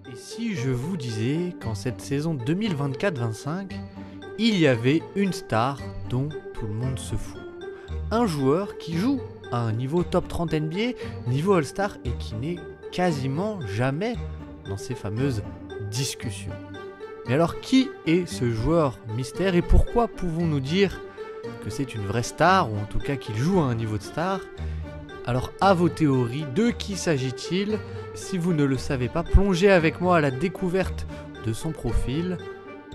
Et si je vous disais qu'en cette saison 2024-25, il y avait une star dont tout le monde se fout. Un joueur qui joue à un niveau top 30 NBA, niveau All-Star et qui n'est quasiment jamais dans ces fameuses discussions. Mais alors qui est ce joueur mystère et pourquoi pouvons-nous dire que c'est une vraie star ou en tout cas qu'il joue à un niveau de star? Alors à vos théories, de qui s'agit-il? Si vous ne le savez pas, plongez avec moi à la découverte de son profil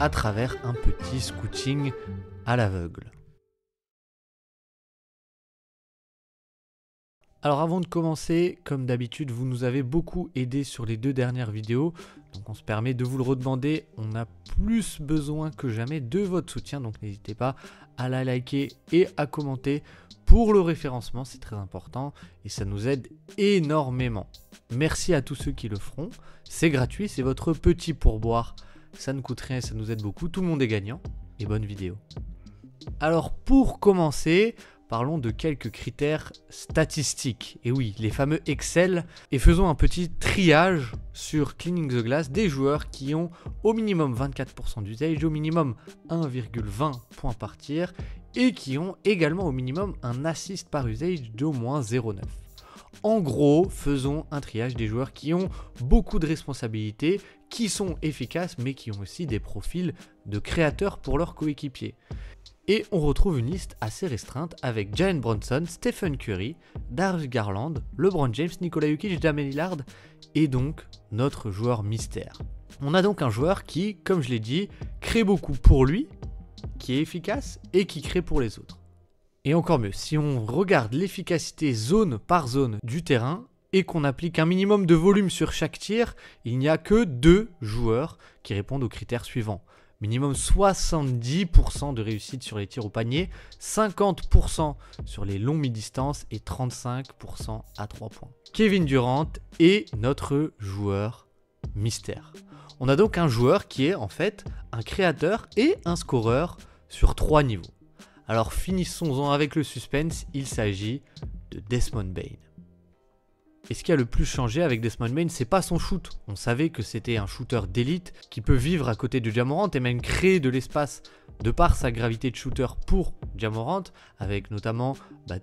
à travers un petit scouting à l'aveugle. Alors avant de commencer, comme d'habitude, vous nous avez beaucoup aidé sur les 2 dernières vidéos, donc on se permet de vous le redemander. On a plus besoin que jamais de votre soutien, donc n'hésitez pas à la liker et à commenter pour le référencement, c'est très important et ça nous aide énormément. Merci à tous ceux qui le feront, c'est gratuit, c'est votre petit pourboire, ça ne coûte rien et ça nous aide beaucoup, tout le monde est gagnant et bonne vidéo. Alors pour commencer, parlons de quelques critères statistiques. Et oui, les fameux Excel. Et faisons un petit triage sur Cleaning the Glass des joueurs qui ont au minimum 24% d'usage, au minimum 1,20 points par tir et qui ont également au minimum un assist par usage d'au moins 0,9. En gros, faisons un triage des joueurs qui ont beaucoup de responsabilités, qui sont efficaces mais qui ont aussi des profils de créateurs pour leurs coéquipiers. Et on retrouve une liste assez restreinte avec Jalen Brunson, Stephen Curry, Darius Garland, LeBron James, Nikola Jokic, Damian Lillard et donc notre joueur mystère. On a donc un joueur qui, comme je l'ai dit, crée beaucoup pour lui, qui est efficace et qui crée pour les autres. Et encore mieux, si on regarde l'efficacité zone par zone du terrain et qu'on applique un minimum de volume sur chaque tir, il n'y a que 2 joueurs qui répondent aux critères suivants. Minimum 70% de réussite sur les tirs au panier, 50% sur les longs mi-distance et 35% à 3 points. Kevin Durant est notre joueur mystère. On a donc un joueur qui est en fait un créateur et un scoreur sur 3 niveaux. Alors finissons-en avec le suspense, il s'agit de Desmond Bane. Et ce qui a le plus changé avec Desmond Bane, c'est pas son shoot. On savait que c'était un shooter d'élite qui peut vivre à côté de Ja Morant et même créer de l'espace de par sa gravité de shooter pour Ja Morant, avec notamment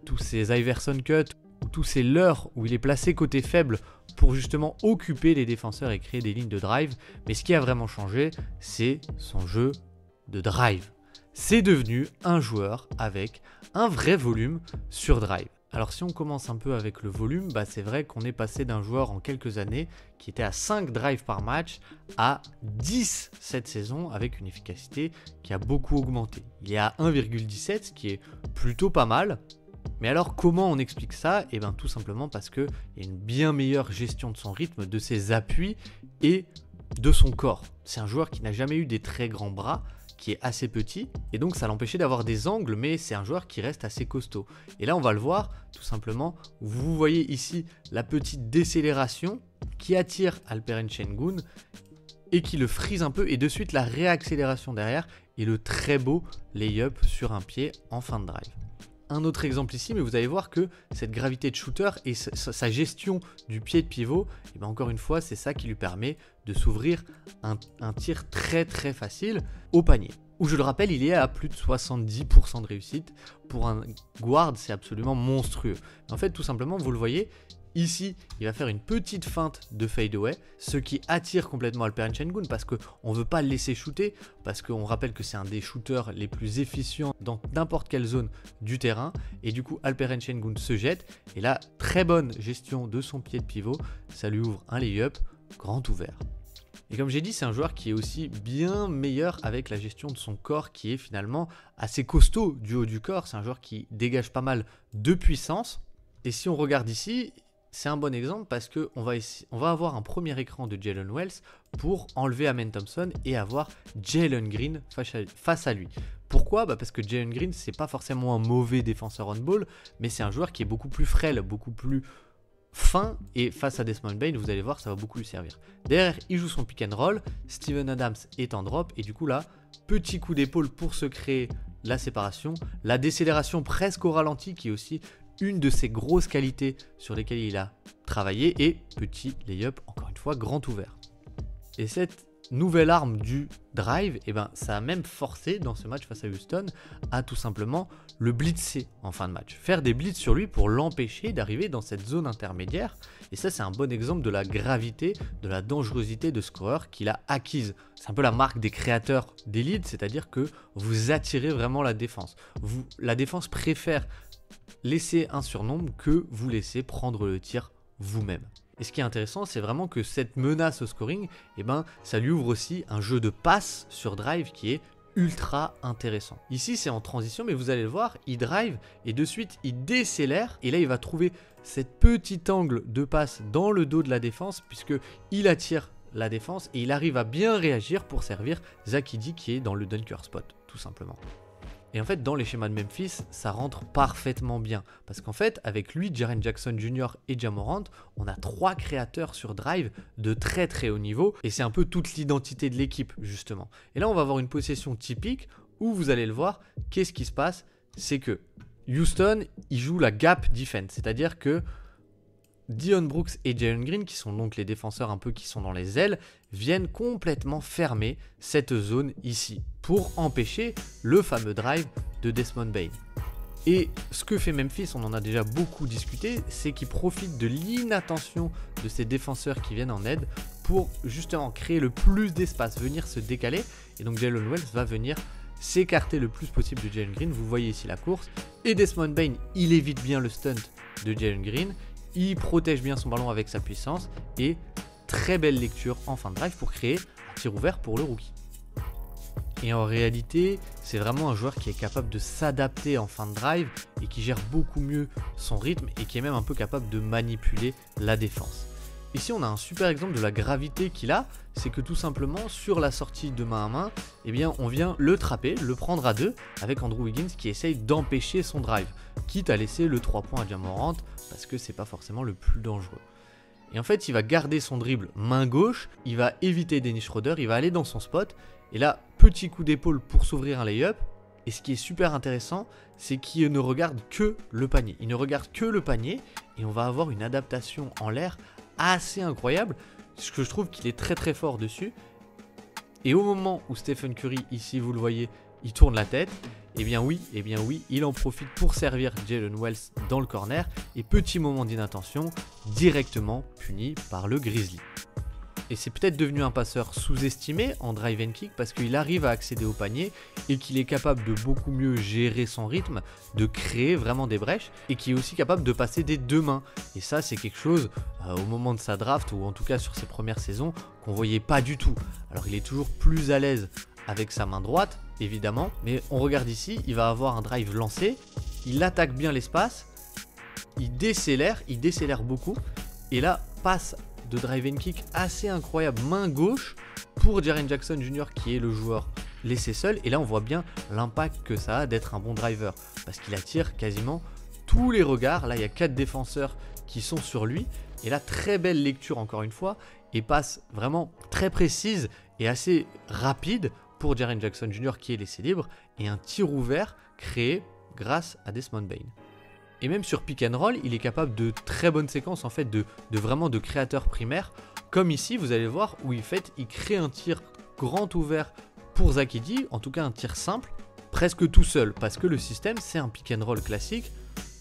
tous ces Iverson cuts ou tous ces leurres où il est placé côté faible pour justement occuper les défenseurs et créer des lignes de drive. Mais ce qui a vraiment changé, c'est son jeu de drive. C'est devenu un joueur avec un vrai volume sur drive. Alors si on commence un peu avec le volume, c'est vrai qu'on est passé d'un joueur en quelques années qui était à 5 drives par match à 10 cette saison avec une efficacité qui a beaucoup augmenté. Il est à 1,17, ce qui est plutôt pas mal. Mais alors comment on explique ça? Eh bien tout simplement parce qu'il y a une bien meilleure gestion de son rythme, de ses appuis et de son corps. C'est un joueur qui n'a jamais eu des très grands bras, qui est assez petit et donc ça l'empêchait d'avoir des angles, mais c'est un joueur qui reste assez costaud. Et là on va le voir tout simplement, vous voyez ici la petite décélération qui attire Alperen Sengun et qui le frise un peu et de suite la réaccélération derrière et le très beau lay-up sur un pied en fin de drive. Un autre exemple ici, mais vous allez voir que cette gravité de shooter et sa gestion du pied de pivot, et encore une fois, c'est ça qui lui permet de s'ouvrir un tir très très facile au panier. Où je le rappelle, il est à plus de 70% de réussite. Pour un guard, c'est absolument monstrueux. En fait, tout simplement, vous le voyez, ici, il va faire une petite feinte de fadeaway, ce qui attire complètement Alperen Sengun parce qu'on ne veut pas le laisser shooter, parce qu'on rappelle que c'est un des shooters les plus efficients dans n'importe quelle zone du terrain. Et du coup, Alperen Sengun se jette. Et là, très bonne gestion de son pied de pivot, ça lui ouvre un lay-up grand ouvert. Et comme j'ai dit, c'est un joueur qui est aussi bien meilleur avec la gestion de son corps qui est finalement assez costaud du haut du corps. C'est un joueur qui dégage pas mal de puissance. Et si on regarde ici, c'est un bon exemple parce qu'on va avoir un premier écran de Jalen Wells pour enlever Amen Thompson et avoir Jalen Green face à lui. Pourquoi? Parce que Jalen Green, c'est pas forcément un mauvais défenseur on-ball, mais c'est un joueur qui est beaucoup plus frêle, beaucoup plus fin, et face à Desmond Bane, vous allez voir, ça va beaucoup lui servir. Derrière, il joue son pick and roll, Steven Adams est en drop, et du coup là, petit coup d'épaule pour se créer la séparation, la décélération presque au ralenti, qui est aussi une de ses grosses qualités sur lesquelles il a travaillé, et petit lay-up, encore une fois, grand ouvert. Et cette nouvelle arme du drive, et ben, ça a même forcé dans ce match face à Houston à tout simplement le blitzer en fin de match. Faire des blitz sur lui pour l'empêcher d'arriver dans cette zone intermédiaire. Et ça, c'est un bon exemple de la gravité, de la dangerosité de scoreur qu'il a acquise. C'est un peu la marque des créateurs d'élite, c'est-à-dire que vous attirez vraiment la défense. La défense préfère laisser un surnombre que vous laisser prendre le tir vous-même. Et ce qui est intéressant, c'est vraiment que cette menace au scoring, eh ben, ça lui ouvre aussi un jeu de passe sur drive qui est ultra intéressant. Ici, c'est en transition, mais vous allez le voir, il drive et de suite, il décélère. Et là, il va trouver cette petit angle de passe dans le dos de la défense puisqu'il attire la défense et il arrive à bien réagir pour servir Zach Edey qui est dans le dunker spot, tout simplement. Et en fait, dans les schémas de Memphis, ça rentre parfaitement bien. Parce qu'en fait, avec lui, Jaren Jackson Jr. et Ja Morant, on a 3 créateurs sur drive de très très haut niveau. Et c'est un peu toute l'identité de l'équipe, justement. Et là, on va avoir une possession typique où vous allez le voir, qu'est-ce qui se passe? C'est que Houston, il joue la gap defense. C'est-à-dire que Dillon Brooks et Jalen Green, qui sont donc les défenseurs un peu qui sont dans les ailes, viennent complètement fermer cette zone ici pour empêcher le fameux drive de Desmond Bane. Et ce que fait Memphis, on en a déjà beaucoup discuté, c'est qu'ils profitent de l'inattention de ces défenseurs qui viennent en aide pour justement créer le plus d'espace, venir se décaler. Et donc Jalen Wells va venir s'écarter le plus possible de Jalen Green. Vous voyez ici la course. Et Desmond Bane, il évite bien le stunt de Jalen Green. Il protège bien son ballon avec sa puissance et très belle lecture en fin de drive pour créer un tir ouvert pour le rookie. Et en réalité, c'est vraiment un joueur qui est capable de s'adapter en fin de drive et qui gère beaucoup mieux son rythme et qui est même un peu capable de manipuler la défense. Ici, on a un super exemple de la gravité qu'il a, c'est que tout simplement, sur la sortie de main à main, eh bien, on vient le trapper, le prendre à 2 avec Andrew Wiggins qui essaye d'empêcher son drive, quitte à laisser le 3 points à Ja Morant parce que c'est pas forcément le plus dangereux. Et en fait, il va garder son dribble main gauche, il va éviter Dennis Schroeder, il va aller dans son spot, et là, petit coup d'épaule pour s'ouvrir un lay-up. Et ce qui est super intéressant, c'est qu'il ne regarde que le panier. Il ne regarde que le panier, et on va avoir une adaptation en l'air assez incroyable, parce que je trouve qu'il est très très fort dessus. Et au moment où Stephen Curry, ici vous le voyez, il tourne la tête, eh bien oui, il en profite pour servir Jalen Wells dans le corner, et petit moment d'inattention, directement puni par le Grizzly. Et c'est peut-être devenu un passeur sous-estimé en drive and kick parce qu'il arrive à accéder au panier et qu'il est capable de beaucoup mieux gérer son rythme, de créer vraiment des brèches et qui est aussi capable de passer des 2 mains. Et ça, c'est quelque chose au moment de sa draft ou en tout cas sur ses premières saisons qu'on voyait pas du tout. Alors il est toujours plus à l'aise avec sa main droite, évidemment, mais on regarde ici, il va avoir un drive lancé, il attaque bien l'espace, il décélère beaucoup et là passe de drive and kick assez incroyable, main gauche pour Jaren Jackson Jr. qui est le joueur laissé seul. Et là on voit bien l'impact que ça a d'être un bon driver parce qu'il attire quasiment tous les regards. Là il y a 4 défenseurs qui sont sur lui et là très belle lecture encore une fois et passe vraiment très précise et assez rapide pour Jaren Jackson Jr. qui est laissé libre et un tir ouvert créé grâce à Desmond Bane. Et même sur pick and roll, il est capable de très bonnes séquences en fait de vraiment de créateurs primaires. Comme ici, vous allez voir où il crée un tir grand ouvert pour Zach Edey, en tout cas un tir simple, presque tout seul, parce que le système c'est un pick and roll classique.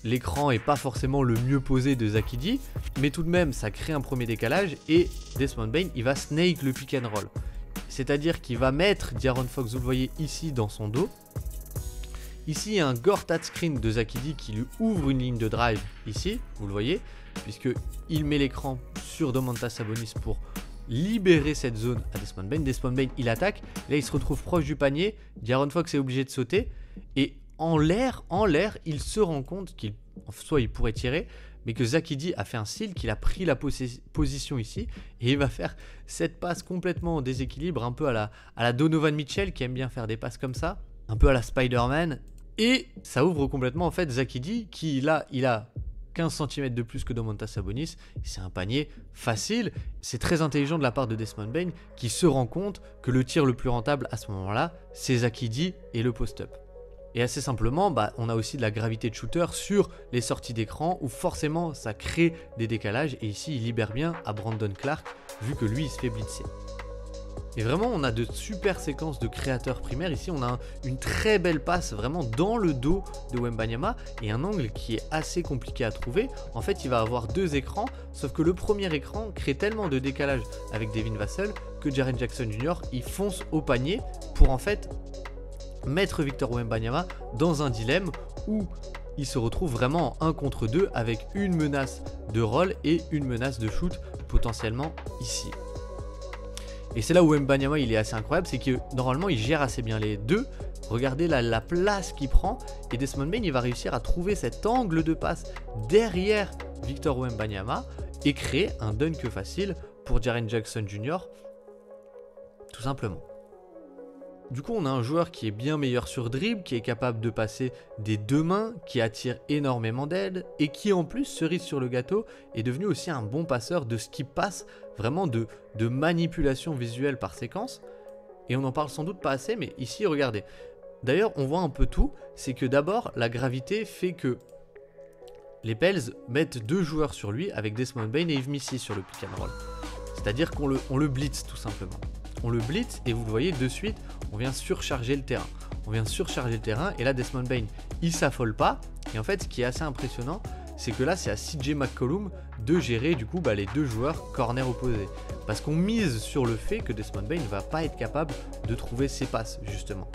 L'écran n'est pas forcément le mieux posé de Zach Edey, mais tout de même ça crée un premier décalage et Desmond Bane il va snake le pick and roll. C'est-à-dire qu'il va mettre De'Aaron Fox, vous le voyez ici dans son dos. Ici, il y a un Gortat screen de Zach Edey qui lui ouvre une ligne de drive ici, vous le voyez, puisqu'il met l'écran sur Domantas Sabonis pour libérer cette zone à Desmond Bane. Desmond Bane, il attaque, là il se retrouve proche du panier, De'Aaron Fox est obligé de sauter, et en l'air, il se rend compte soit il pourrait tirer, mais que Zach Edey a fait un steal, qu'il a pris la position ici, et il va faire cette passe complètement en déséquilibre, un peu à la Donovan Mitchell qui aime bien faire des passes comme ça, un peu à la Spider-Man. Et ça ouvre complètement en fait Zach Edey qui là il a 15 cm de plus que Domantas Sabonis. C'est un panier facile. C'est très intelligent de la part de Desmond Bane qui se rend compte que le tir le plus rentable à ce moment-là c'est Zach Edey et le post-up. Et assez simplement, on a aussi de la gravité de shooter sur les sorties d'écran où forcément ça crée des décalages et ici il libère bien à Brandon Clarke vu que lui il se fait blitzer. Et vraiment, on a de super séquences de créateurs primaires. Ici, on a une très belle passe vraiment dans le dos de Wembanyama et un angle qui est assez compliqué à trouver. En fait, il va avoir deux écrans, sauf que le premier écran crée tellement de décalage avec Devin Vassell que Jaren Jackson Jr. il fonce au panier pour en fait mettre Victor Wembanyama dans un dilemme où il se retrouve vraiment en 1 contre 2 avec une menace de roll et une menace de shoot potentiellement ici. Et c'est là où Wembanyama il est assez incroyable, c'est que normalement il gère assez bien les deux. Regardez la place qu'il prend et Desmond Bane il va réussir à trouver cet angle de passe derrière Victor Wembanyama et créer un dunk facile pour Jaren Jackson Jr. tout simplement. Du coup, on a un joueur qui est bien meilleur sur dribble, qui est capable de passer des deux mains, qui attire énormément d'aide et qui en plus, cerise sur le gâteau, est devenu aussi un bon passeur de skip pass, vraiment de manipulation visuelle par séquence. Et on n'en parle sans doute pas assez, mais ici, regardez. D'ailleurs, on voit un peu tout, c'est que d'abord, la gravité fait que les Pels mettent deux joueurs sur lui avec Desmond Bane et Yves Missi sur le pick and roll. C'est-à-dire qu'on le blitz tout simplement. On le blitz et vous le voyez de suite, on vient surcharger le terrain. On vient surcharger le terrain et là Desmond Bane, il s'affole pas. Et en fait, ce qui est assez impressionnant, c'est que là, c'est à CJ McCollum de gérer du coup les deux joueurs corner opposés. Parce qu'on mise sur le fait que Desmond Bane ne va pas être capable de trouver ses passes justement.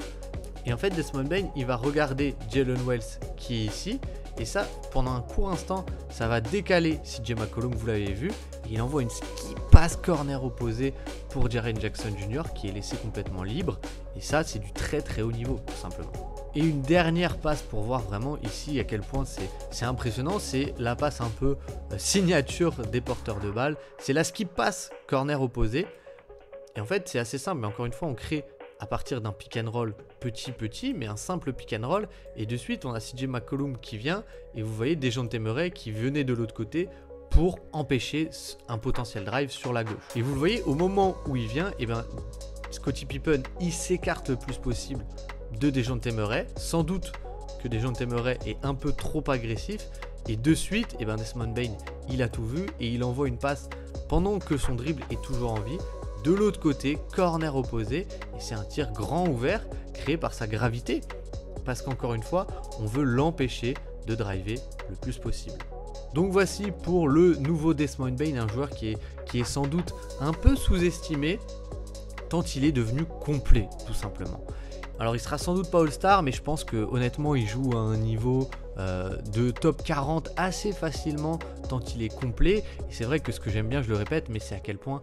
Et en fait, Desmond Bane, il va regarder Jalen Wells qui est ici. Et ça, pendant un court instant, ça va décaler CJ McCollum, vous l'avez vu. Et il envoie une skip pass corner opposé pour Jaren Jackson Jr. qui est laissé complètement libre. Et ça, c'est du très très haut niveau, tout simplement. Et une dernière passe pour voir vraiment ici à quel point c'est impressionnant. C'est la passe un peu signature des porteurs de balles. C'est la skip pass corner opposé. Et en fait, c'est assez simple. Mais encore une fois, on crée à partir d'un pick and roll petit, mais un simple pick and roll. Et de suite, on a CJ McCollum qui vient. Et vous voyez Dejounte Murray qui venait de l'autre côté pour empêcher un potentiel drive sur la gauche. Et vous le voyez, au moment où il vient, et ben, Scottie Pippen, il s'écarte le plus possible de Dejounte Murray. Sans doute que Dejounte Murray est un peu trop agressif. Et de suite, et ben, Desmond Bane, il a tout vu et il envoie une passe pendant que son dribble est toujours en vie. De l'autre côté, corner opposé, et c'est un tir grand ouvert créé par sa gravité. Parce qu'encore une fois, on veut l'empêcher de driver le plus possible. Donc voici pour le nouveau Desmond Bane, un joueur qui est sans doute un peu sous-estimé, tant il est devenu complet, tout simplement. Alors il sera sans doute pas All-Star, mais je pense que honnêtement il joue à un niveau de top 40 assez facilement, tant il est complet. Et c'est vrai que ce que j'aime bien, je le répète, mais c'est à quel point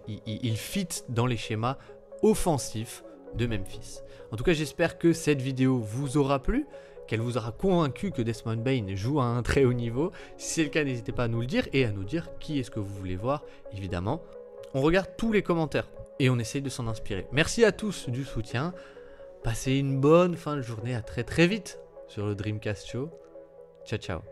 il fit dans les schémas offensifs de Memphis. En tout cas, j'espère que cette vidéo vous aura plu, qu'elle vous aura convaincu que Desmond Bane joue à un très haut niveau. Si c'est le cas, n'hésitez pas à nous le dire et à nous dire qui est-ce que vous voulez voir, évidemment. On regarde tous les commentaires et on essaye de s'en inspirer. Merci à tous du soutien. Passez une bonne fin de journée, à très très vite sur le Dreamcast Show. Ciao ciao.